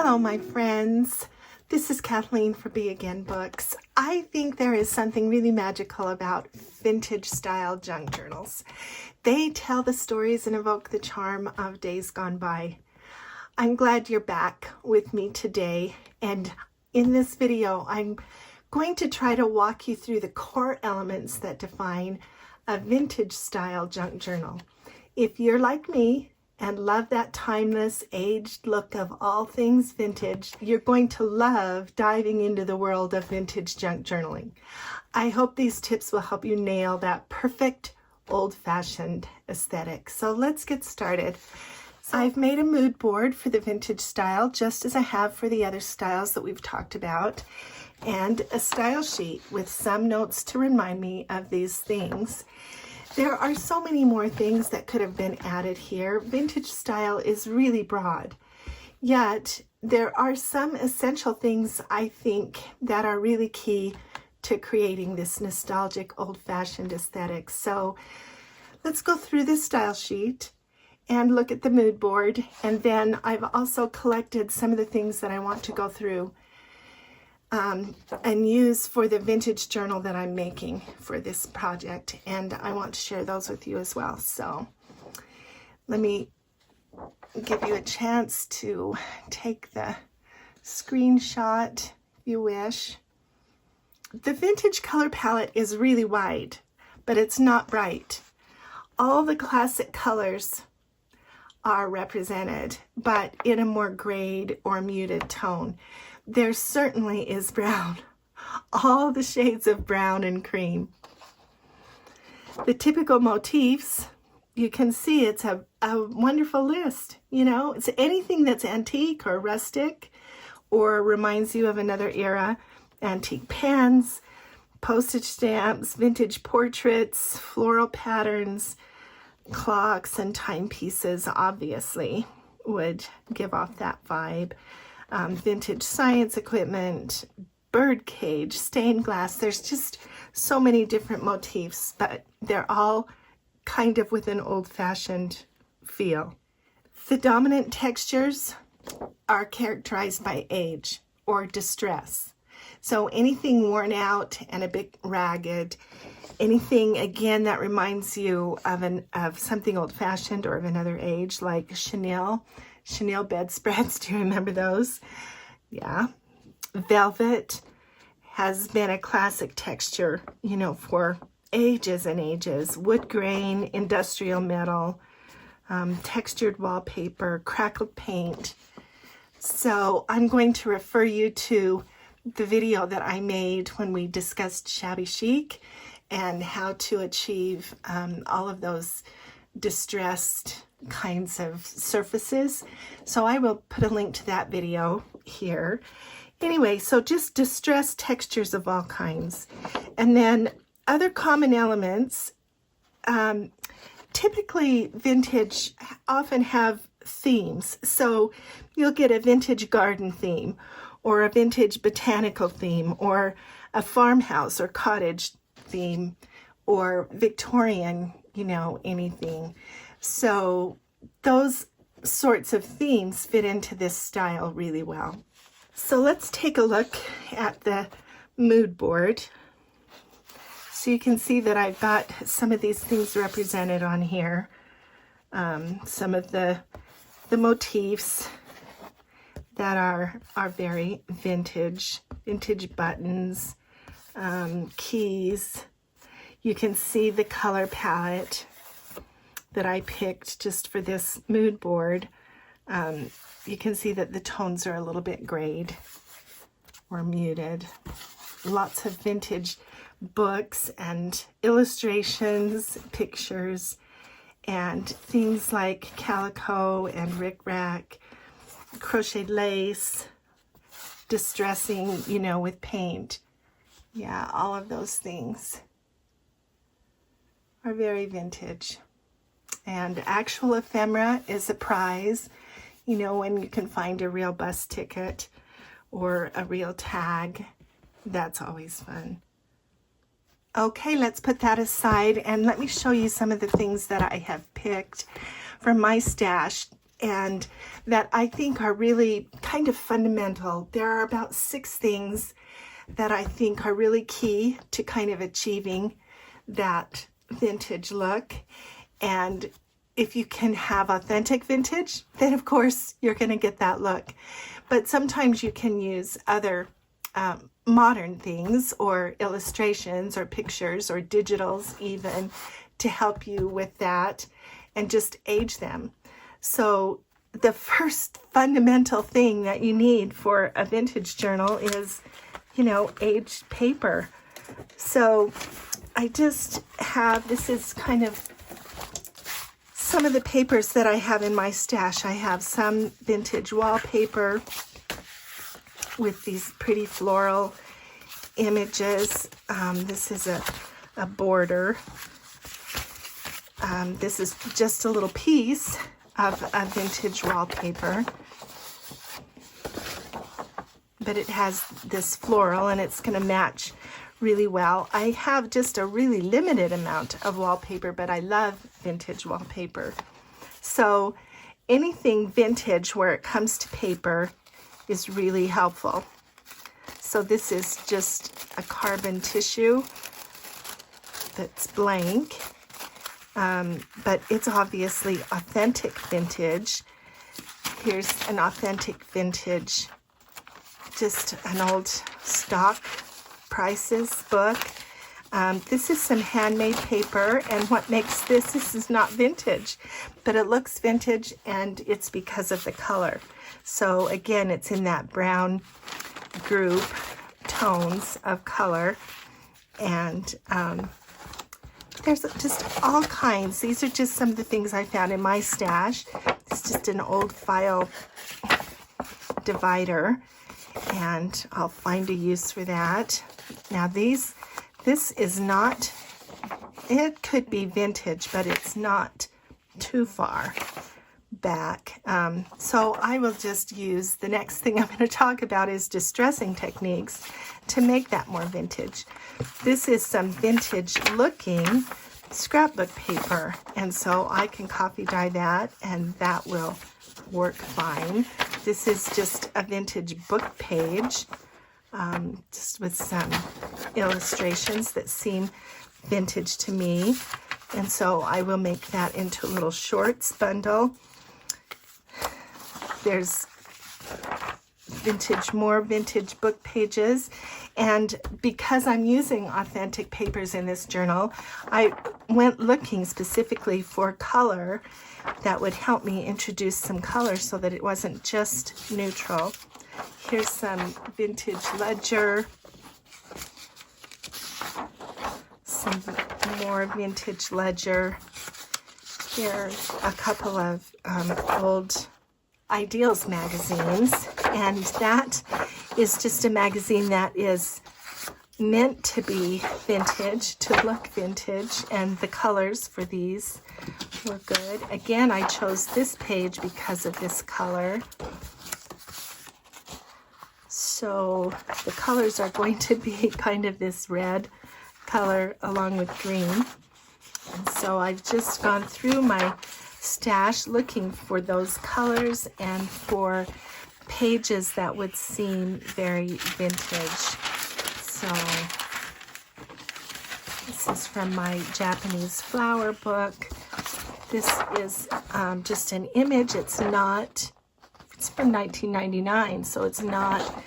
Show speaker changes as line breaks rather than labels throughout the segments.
Hello, my friends. This is Kathleen for Be Again Books. I think there is something really magical about vintage style junk journals. They tell the stories and evoke the charm of days gone by. I'm glad you're back with me today, and in this video I'm going to try to walk you through the core elements that define a vintage style junk journal. If you're like me and love that timeless, aged look of all things vintage, you're going to love diving into the world of vintage junk journaling. I hope these tips will help you nail that perfect old-fashioned aesthetic. So let's get started. I've made a mood board for the vintage style, just as I have for the other styles that we've talked about, and a style sheet with some notes to remind me of these things. There are so many more things that could have been added here. Vintage style is really broad, yet there are some essential things I think that are really key to creating this nostalgic old-fashioned aesthetic. So let's go through this style sheet and look at the mood board, and then I've also collected some of the things that I want to go through and use for the vintage journal that I'm making for this project, and I want to share those with you as well. So let me give you a chance to take the screenshot if you wish. The vintage color palette is really wide, but it's not bright. All the classic colors are represented, but in a more grayed or muted tone. There certainly is brown, all the shades of brown and cream. The typical motifs, you can see it's a wonderful list. You know, it's anything that's antique or rustic or reminds you of another era. Antique pens, postage stamps, vintage portraits, floral patterns, clocks and timepieces obviously would give off that vibe. Vintage science equipment, bird cage, stained glass. There's just so many different motifs, but they're all kind of with an old-fashioned feel. The dominant textures are characterized by age or distress. So anything worn out and a bit ragged, anything again that reminds you of something old-fashioned or of another age, like chenille bedspreads. Do you remember those? Yeah. Velvet has been a classic texture, you know, for ages and ages. Wood grain, industrial metal, textured wallpaper, crackled paint. So I'm going to refer you to the video that I made when we discussed Shabby Chic and how to achieve all of those distressed kinds of surfaces. So I will put a link to that video here. Anyway, so just distressed textures of all kinds. And then other common elements, typically vintage often have themes. So you'll get a vintage garden theme or a vintage botanical theme or a farmhouse or cottage theme or Victorian, you know, anything. So those sorts of themes fit into this style really well. So let's take a look at the mood board. So you can see that I've got some of these things represented on here. Some of the motifs that are very vintage buttons, keys. You can see the color palette that I picked just for this mood board. You can see that the tones are a little bit grayed or muted. Lots of vintage books and illustrations, pictures, and things like calico and rickrack, crocheted lace, distressing, you know, with paint. Yeah, all of those things are very vintage. And actual ephemera is a prize, you know, when you can find a real bus ticket or a real tag. That's always fun. Okay, let's put that aside and let me show you some of the things that I have picked from my stash and that I think are really kind of fundamental. There are about 6 things that I think are really key to kind of achieving that vintage look. And if you can have authentic vintage, then of course you're going to get that look. But sometimes you can use other modern things or illustrations or pictures or digitals even to help you with that and just age them. So the first fundamental thing that you need for a vintage journal is, you know, aged paper. So I just have, this is kind of some of the papers that I have in my stash. I have some vintage wallpaper with these pretty floral images. This is a border. This is just a little piece of a vintage wallpaper, but it has this floral and it's going to match really well. I have just a really limited amount of wallpaper, but I love vintage wallpaper. So anything vintage where it comes to paper is really helpful. So this is just a carbon tissue that's blank, but it's obviously authentic vintage. Here's an authentic vintage, just an old stock prices book. This is some handmade paper, and what makes this is not vintage, but it looks vintage, and it's because of the color. So again, it's in that brown group tones of color, and there's just all kinds. These are just some of the things I found in my stash. It's just an old file divider, and I'll find a use for that. Now this is not, it could be vintage, but it's not too far back. So I will just use, the next thing I'm going to talk about is distressing techniques to make that more vintage. This is some vintage looking scrapbook paper, and so I can coffee dye that, and that will work fine. This is just a vintage book page, just with some illustrations that seem vintage to me, and so I will make that into a little shorts bundle. There's more vintage book pages, and because I'm using authentic papers in this journal, I went looking specifically for color that would help me introduce some color so that it wasn't just neutral. Here's some vintage ledger, some more vintage ledger. Here's a couple of old Ideals magazines, and that is just a magazine that is meant to be vintage, to look vintage, and the colors for these were good. Again, I chose this page because of this color. So the colors are going to be kind of this red color along with green. And so I've just gone through my stash looking for those colors and for pages that would seem very vintage. So this is from my Japanese flower book. This is just an image. It's from 1999, so it's not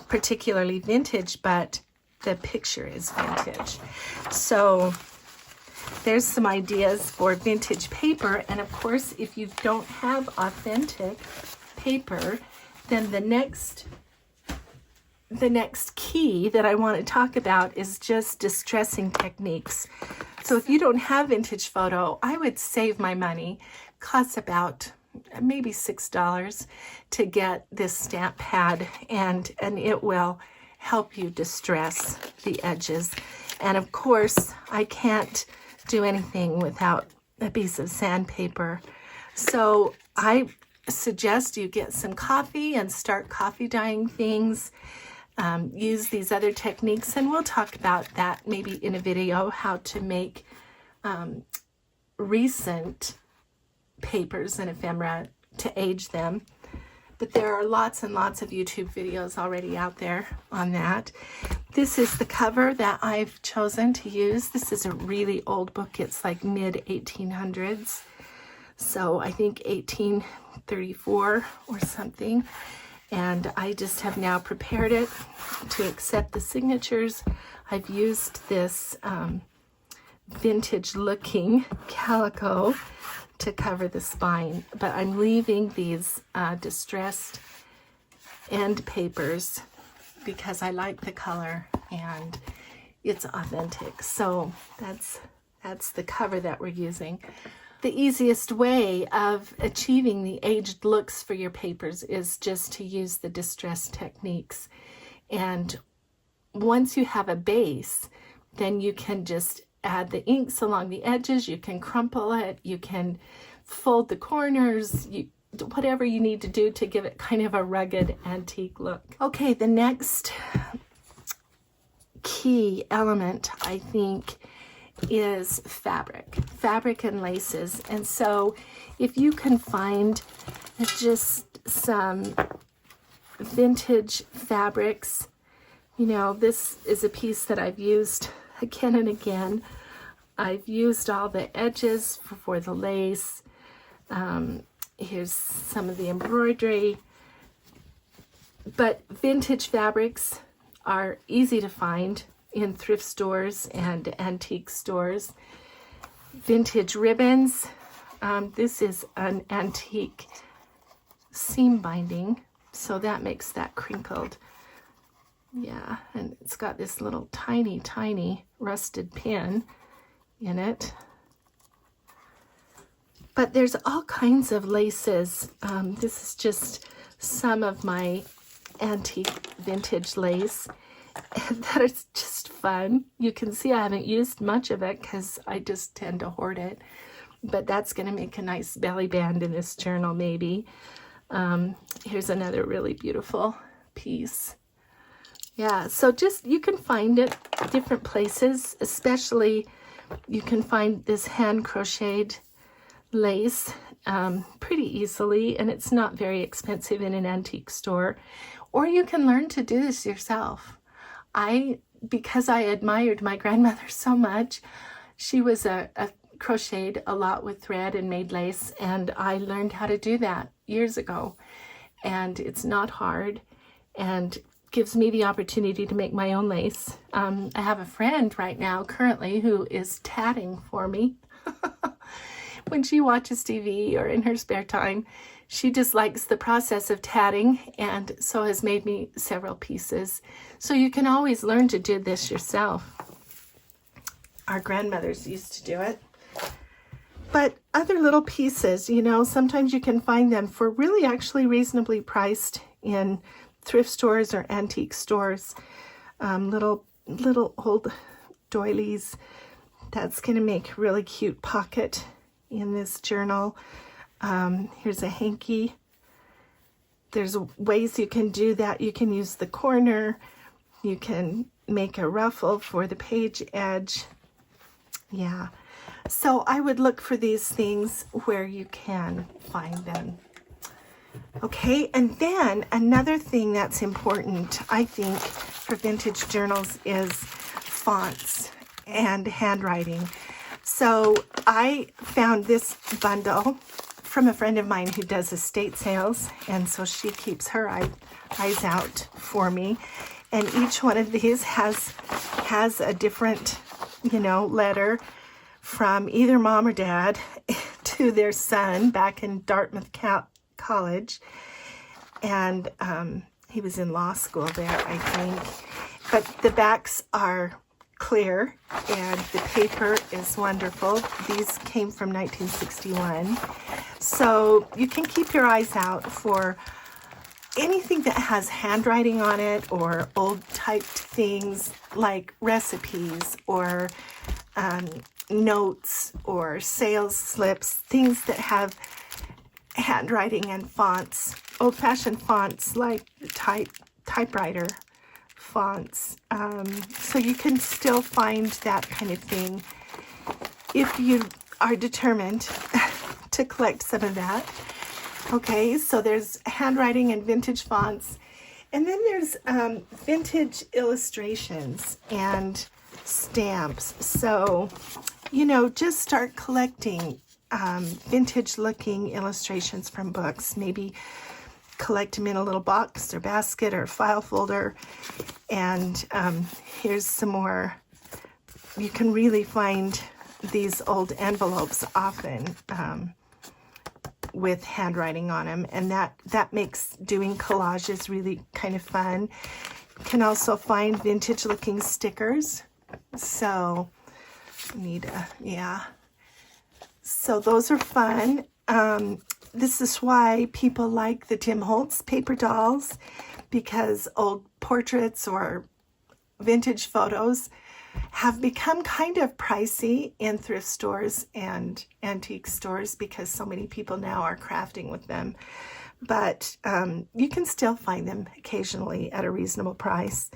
particularly vintage, but the picture is vintage. So there's some ideas for vintage paper, and of course, if you don't have authentic paper, then the next key that I want to talk about is just distressing techniques. So if you don't have vintage photo, I would save my money. Costs about maybe $6 to get this stamp pad, and it will help you distress the edges. And of course, I can't do anything without a piece of sandpaper. So I suggest you get some coffee and start coffee dyeing things. Use these other techniques, and we'll talk about that maybe in a video, how to make recent papers and ephemera to age them. But there are lots and lots of YouTube videos already out there on that. This is the cover that I've chosen to use. This is a really old book. It's like mid-1800s. So I think 1834 or something. And I just have now prepared it to accept the signatures. I've used this vintage looking calico to cover the spine, but I'm leaving these distressed end papers because I like the color and it's authentic. So that's the cover that we're using. The easiest way of achieving the aged looks for your papers is just to use the distress techniques. And once you have a base, then you can just add the inks along the edges, you can crumple it, you can fold the corners, whatever you need to do to give it kind of a rugged antique look. Okay, the next key element, I think, is fabric and laces. And so if you can find just some vintage fabrics, you know, this is a piece that I've used again and again. I've used all the edges for the lace. Here's some of the embroidery. But vintage fabrics are easy to find in thrift stores and antique stores. Vintage ribbons. This is an antique seam binding, so that makes that crinkled. Yeah, and it's got this little tiny rusted pin in it. But there's all kinds of laces. This is just some of my antique vintage lace that is just fun. You can see I haven't used much of it because I just tend to hoard it. But that's going to make a nice belly band in this journal maybe. Here's another really beautiful piece. Yeah, so just, you can find it different places, especially you can find this hand crocheted lace pretty easily, and it's not very expensive in an antique store. Or you can learn to do this yourself. Because I admired my grandmother so much, she was crocheted a lot with thread and made lace, and I learned how to do that years ago. And it's not hard, and gives me the opportunity to make my own lace. I have a friend right now currently who is tatting for me. When she watches TV or in her spare time, she just likes the process of tatting, and so has made me several pieces. So you can always learn to do this yourself. Our grandmothers used to do it. But other little pieces, you know, sometimes you can find them for really actually reasonably priced in thrift stores or antique stores. Little old doilies. That's going to make a really cute pocket in this journal. Here's a hanky. There's ways you can do that. You can use the corner. You can make a ruffle for the page edge. Yeah. So I would look for these things where you can find them. Okay, and then another thing that's important, I think, for vintage journals is fonts and handwriting. So I found this bundle from a friend of mine who does estate sales, and so she keeps her eyes out for me. And each one of these has a different, you know, letter from either mom or dad to their son back in Dartmouth College. And he was in law school there, I think. But the backs are clear and the paper is wonderful. These came from 1961. So you can keep your eyes out for anything that has handwriting on it or old typed things like recipes or notes or sales slips, things that have handwriting and fonts, old-fashioned fonts like typewriter fonts. So you can still find that kind of thing if you are determined to collect some of that. Okay, so there's handwriting and vintage fonts. And then there's vintage illustrations and stamps. So, you know, just start collecting vintage looking illustrations from books. Maybe collect them in a little box or basket or file folder. And here's some more. You can really find these old envelopes often with handwriting on them, and that makes doing collages really kind of fun. You can also find vintage looking stickers. So so those are fun. This is why people like the Tim Holtz paper dolls, because old portraits or vintage photos have become kind of pricey in thrift stores and antique stores because so many people now are crafting with them. But you can still find them occasionally at a reasonable price.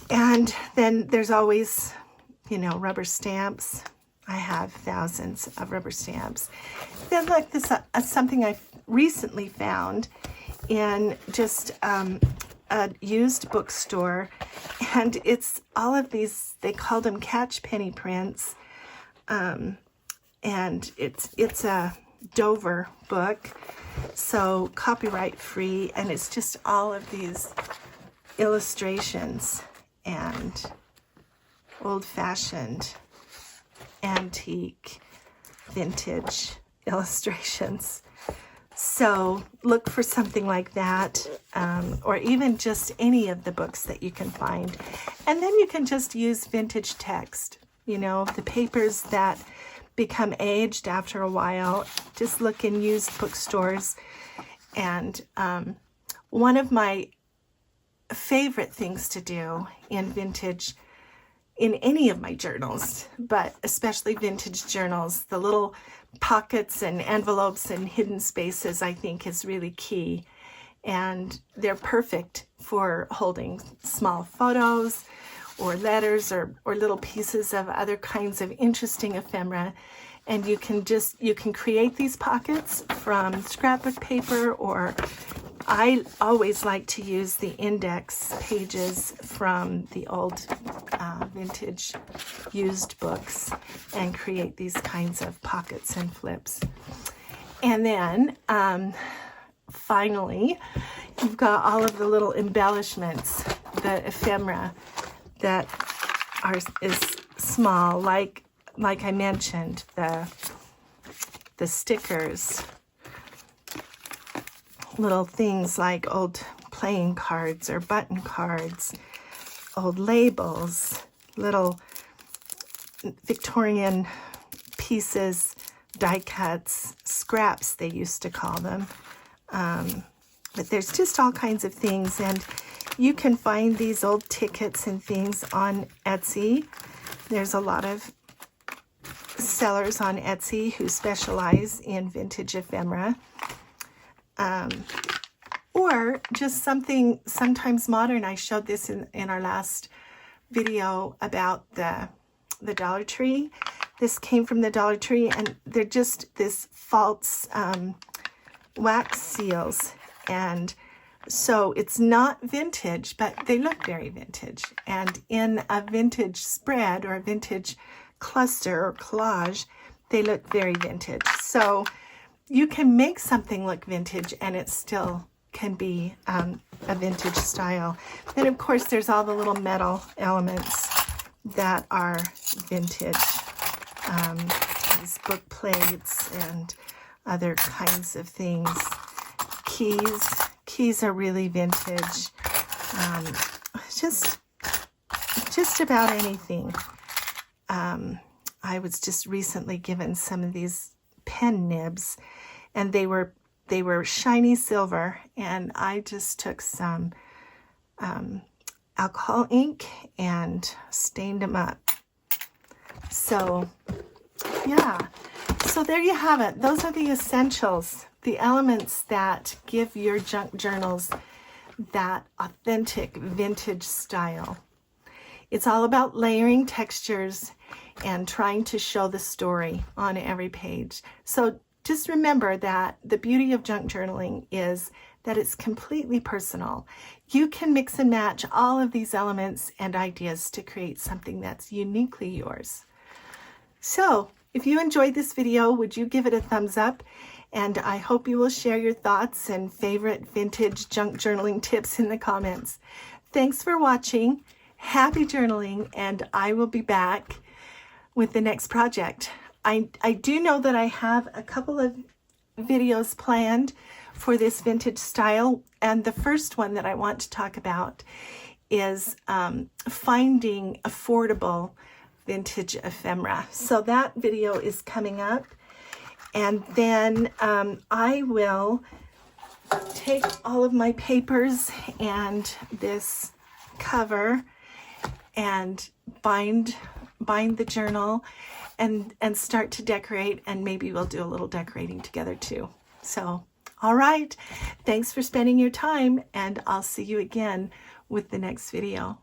And then there's always, you know, rubber stamps. I have thousands of rubber stamps. Then look, this is something I recently found in just a used bookstore, and it's all of these, they called them catch penny prints, and it's a Dover book, so copyright free, and it's just all of these illustrations and old-fashioned antique vintage illustrations. So look for something like that, or even just any of the books that you can find. And then you can just use vintage text, you know, the papers that become aged after a while. Just look in used bookstores. And one of my favorite things to do in vintage, in any of my journals, but especially vintage journals, the little pockets and envelopes and hidden spaces, I think, is really key. And they're perfect for holding small photos or letters or little pieces of other kinds of interesting ephemera. And you can create these pockets from scrapbook paper, or I always like to use the index pages from the old vintage used books and create these kinds of pockets and flips. And then finally, you've got all of the little embellishments, the ephemera that is small, like I mentioned, the stickers, little things like old playing cards or button cards, old labels, little Victorian pieces, die cuts, scraps they used to call them. But there's just all kinds of things, and you can find these old tickets and things on Etsy. There's a lot of sellers on Etsy who specialize in vintage ephemera. Or just something sometimes modern. I showed this in our last video about the Dollar Tree. This came from the Dollar Tree, and they're just this false wax seals. And so it's not vintage, but they look very vintage. And in a vintage spread or a vintage cluster or collage, they look very vintage. So you can make something look vintage and it still can be a vintage style. Then of course there's all the little metal elements that are vintage. These book plates and other kinds of things. Keys are really vintage. Just about anything. I was just recently given some of these pen nibs, and they were shiny silver, and I just took some alcohol ink and stained them up. So yeah, so there you have it. Those are the essentials, the elements that give your junk journals that authentic vintage style. It's all about layering textures and trying to show the story on every page. So just remember that the beauty of junk journaling is that it's completely personal. You can mix and match all of these elements and ideas to create something that's uniquely yours. So if you enjoyed this video, would you give it a thumbs up? And I hope you will share your thoughts and favorite vintage junk journaling tips in the comments. Thanks for watching. Happy journaling, and I will be back with the next project. I do know that I have a couple of videos planned for this vintage style, and the first one that I want to talk about is finding affordable vintage ephemera. So that video is coming up, and then I will take all of my papers and this cover and bind the journal and start to decorate, and maybe we'll do a little decorating together too. So, all right, thanks for spending your time, and I'll see you again with the next video.